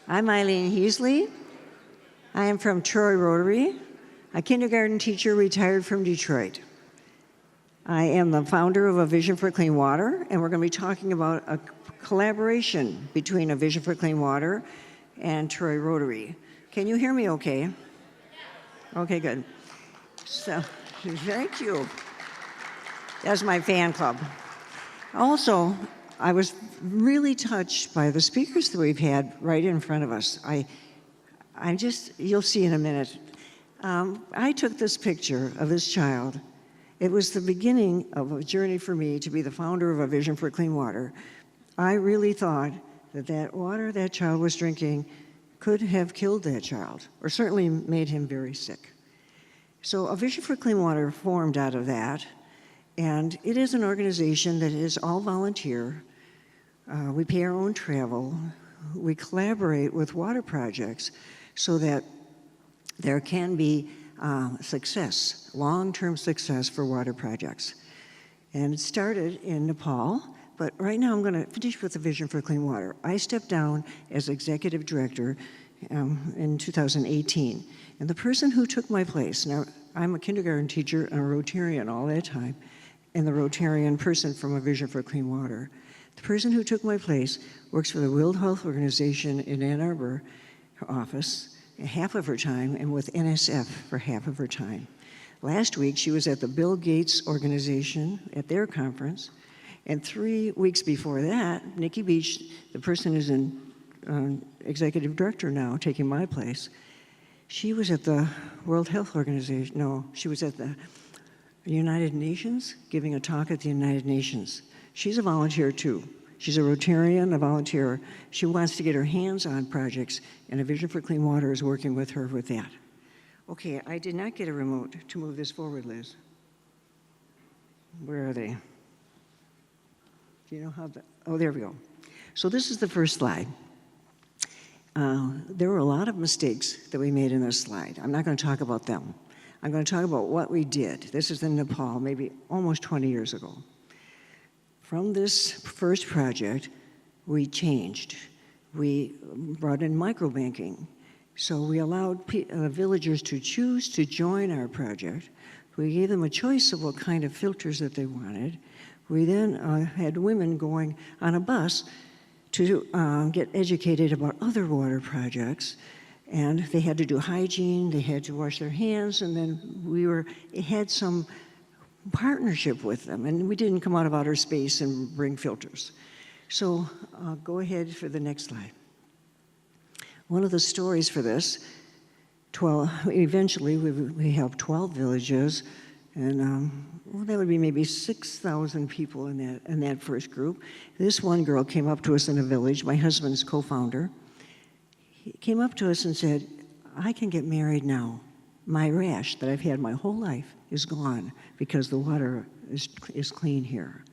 I'm Eileen Heasley. I am from Troy Rotary, a kindergarten teacher retired from Detroit. I am the founder of A Vision for Clean Water, and we're going to be talking about a collaboration between A Vision for Clean Water and Troy Rotary. Can you hear me okay? Okay, good. So, thank you. That's my fan club. Also, I was really touched by the speakers that we've had right in front of us. You'll see in a minute. I took this picture of this child. It was the beginning of a journey for me to be the founder of A Vision for Clean Water. I really thought that that water that child was drinking could have killed that child, or certainly made him very sick. So A Vision for Clean Water formed out of that, and it is an organization that is all volunteer. We pay our own travel. We collaborate with water projects so that there can be success, long-term success for water projects. And it started in Nepal, but right now I'm going to finish with the Vision for Clean Water. I stepped down as executive director in 2018, and the person who took my place, now I'm a kindergarten teacher and a Rotarian all that time, and the Rotarian person from A Vision for Clean Water. The person who took my place works for the World Health Organization in Ann Arbor, her office, half of her time, and with NSF for half of her time. Last week, she was at the Bill Gates organization at their conference, and 3 weeks before that, Nikki Beach, the person who's in executive director now, taking my place, she was at the World Health Organization, no, she was at the United Nations, giving a talk at the United Nations. She's a volunteer too. She's a Rotarian, a volunteer. She wants to get her hands on projects, and A Vision for Clean Water is working with her with that. Okay, I did not get a remote to move this forward, Liz. Where are they? Do you know how oh, there we go. So this is the first slide. There were a lot of mistakes that we made in this slide. I'm not going to talk about them. I'm going to talk about what we did. This is in Nepal, maybe almost 20 years ago. From this first project, we changed. We brought in microbanking. So we allowed villagers to choose to join our project. We gave them a choice of what kind of filters that they wanted. We then had women going on a bus to get educated about other water projects. And they had to do hygiene, they had to wash their hands, and then had some partnership with them, and we didn't come out of outer space and bring filters. So go ahead for the next slide. One of the stories for this, eventually we helped 12 villages, and well, that would be maybe 6,000 people in that first group. This one girl came up to us in a village, my husband's co-founder. He came up to us and said, I can get married now. My rash that I've had my whole life is gone because the water is clean here.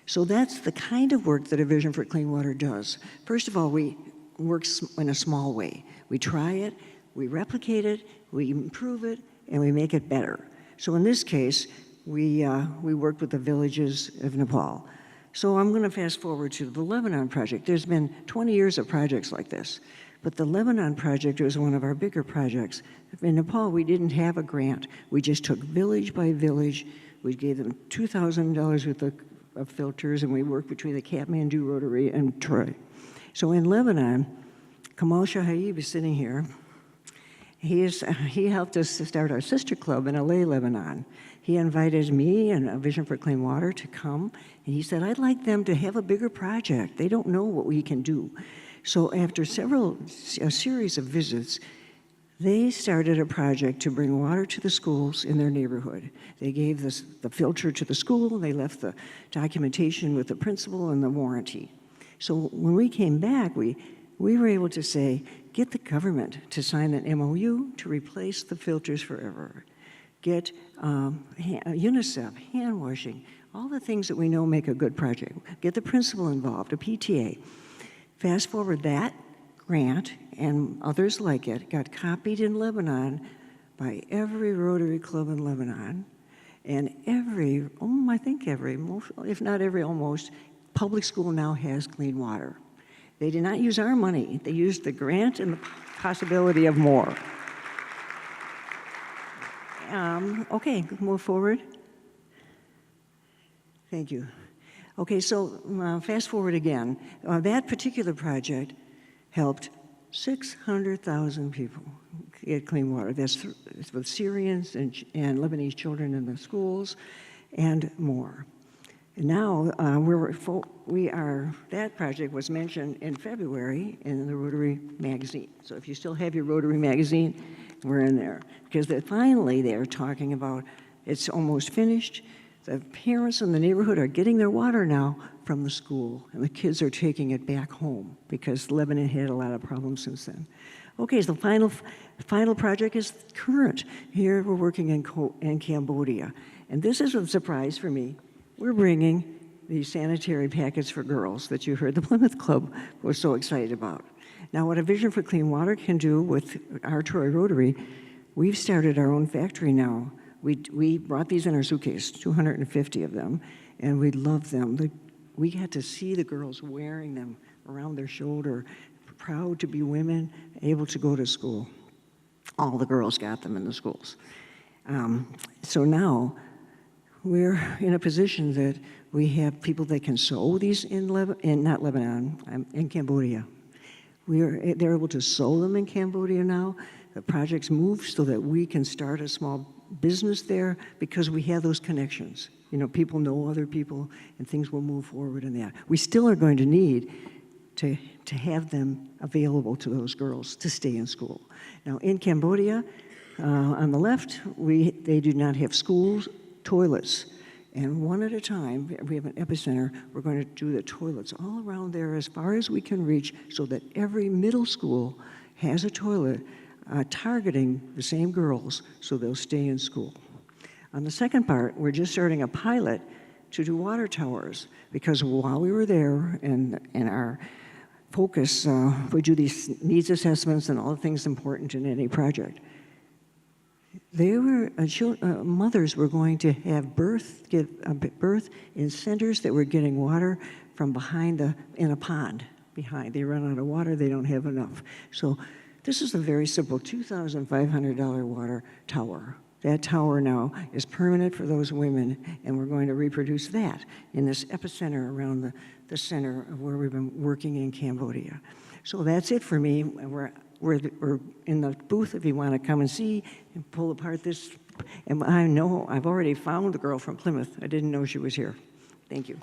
So that's the kind of work that A Vision for Clean Water does. First of all, we work in a small way. We try it, we replicate it, we improve it, and we make it better. So in this case, we worked with the villages of Nepal. So I'm going to fast forward to the Lebanon project. There's been 20 years of projects like this. But the Lebanon project was one of our bigger projects. In Nepal, we didn't have a grant. We just took village by village. We gave them $2,000 worth of filters, and we worked between the Kathmandu Rotary and Troy. So in Lebanon, Kamal Shahaib is sitting here. He helped us to start our sister club in LA, Lebanon. He invited me and A Vision for Clean Water to come, and he said, I'd like them to have a bigger project. They don't know what we can do. So after a series of visits, they started a project to bring water to the schools in their neighborhood. They gave the filter to the school, they left the documentation with the principal and the warranty. So when we came back, we were able to say, get the government to sign an MOU to replace the filters forever. Get UNICEF, hand washing, all the things that we know make a good project. Get the principal involved, a PTA. Fast forward, that grant and others like it got copied in Lebanon by every Rotary Club in Lebanon, and I think every, if not every, almost, public school now has clean water. They did not use our money. They used the grant and the possibility of more. Okay, move forward. Thank you. Okay, so fast forward again. That particular project helped 600,000 people get clean water. That's with Syrians and Lebanese children in the schools and more. And now that project was mentioned in February in the Rotary magazine. So if you still have your Rotary magazine, we're in there. Because finally they're talking about it's almost finished. The parents in the neighborhood are getting their water now from the school, and the kids are taking it back home because Lebanon had a lot of problems since then. Okay, so the final project is current. Here we're working in Cambodia. And this is a surprise for me. We're bringing these sanitary packets for girls that you heard the Plymouth Club was so excited about. Now, what a Vision for Clean Water can do with our Troy Rotary, we've started our own factory now. We brought these in our suitcase, 250 of them, and we love them. We got to see the girls wearing them around their shoulder, proud to be women, able to go to school. All the girls got them in the schools. So now we're in a position that we have people that can sew these in Cambodia. They're able to sew them in Cambodia now. The project's moved so that we can start a small business there because we have those connections. You know, people know other people, and things will move forward in that. We still are going to need to have them available to those girls to stay in school. Now, in Cambodia, on the left, they do not have schools, toilets. And one at a time, we have an epicenter, we're going to do the toilets all around there as far as we can reach so that every middle school has a toilet targeting the same girls so they'll stay in school. On the second part, we're just starting a pilot to do water towers because while we were there and our focus, we do these needs assessments and all the things important in any project. Mothers were going to give birth in centers that were getting water from in a pond behind. They run out of water, they don't have enough. So this is a very simple $2,500 water tower. That tower now is permanent for those women, and we're going to reproduce that in this epicenter around the center of where we've been working in Cambodia. So that's it for me. We're in the booth if you want to come and see and pull apart this. And I know I've already found the girl from Plymouth. I didn't know she was here. Thank you.